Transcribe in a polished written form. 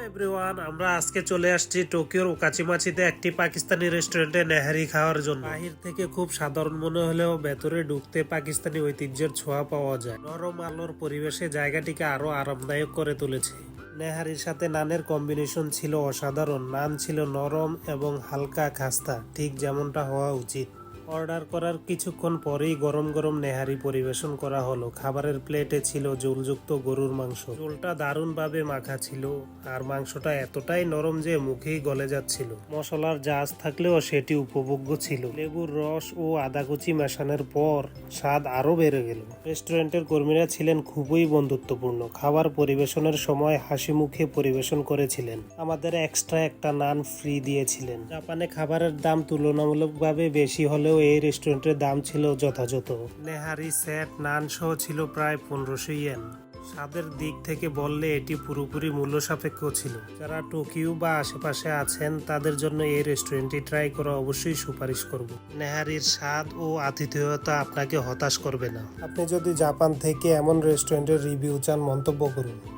Everyone, আমরা আজকে চলে আসছি টোকিওর ওকাচিমাচিতে একটি পাকিস্তানি রেস্টুরেন্টে নেহারি খাওয়ার জন্য। বাহির থেকে খুব সাধারণ মনে হলেও ভেতরে ঢুকতে পাকিস্তানি ঐতিহ্যের ছোঁয়া পাওয়া যায়। নরম আলোর পরিবেশে জায়গাটিকে আরো আরামদায়ক করে তুলেছে। নেহারির সাথে নানের কম্বিনেশন ছিল অসাধারণ। নান ছিল নরম এবং হালকা খাস্তা, ঠিক যেমনটা হওয়া উচিত। অর্ডার করার কিছুক্ষণ পরেই গরম গরম নেহারি পরিবেশন করা হলো। খাবারের প্লেটে ছিল ঝোলযুক্ত গরুর মাংস। ঝোলটা দারুণভাবে মাখা ছিল আর মাংসটা এতটাই নরম যে মুখেই গলে যাচ্ছিল। মশলার জাজ থাকলেও সেটি উপভোগ্য ছিল। লেবুর রস ও আদা কুচি মেশানোর পর স্বাদ আরো বেড়ে গেল। রেস্টুরেন্টের কর্মীরা ছিলেন খুবই বন্ধুত্বপূর্ণ। খাবার পরিবেশনের সময় হাসি মুখে পরিবেশন করেছিলেন। আমাদের এক্সট্রা একটা নান ফ্রি দিয়েছিলেন। জাপানে খাবারের দাম তুলনামূলকভাবে বেশি হলেও এই রেস্টুরেন্টের দাম ছিল যথাযথ। নেহারি সেট নান সহ ছিল প্রায় 1500 ইয়েন। স্বাদের দিক থেকে বললে এটি পুরোপুরি মূল্য সাপেক্ষ ছিল। যারা টোকিও বা আশেপাশে আছেন তাদের জন্য এই রেস্টুরেন্টটি ট্রাই করা অবশ্যই সুপারিশ করব। নেহারির স্বাদ ও আতিথেয়তা আপনাকে হতাশ করবে না। আপনি যদি জাপান থেকে এমন রেস্টুরেন্টের রিভিউ চান, মন্তব্য করুন।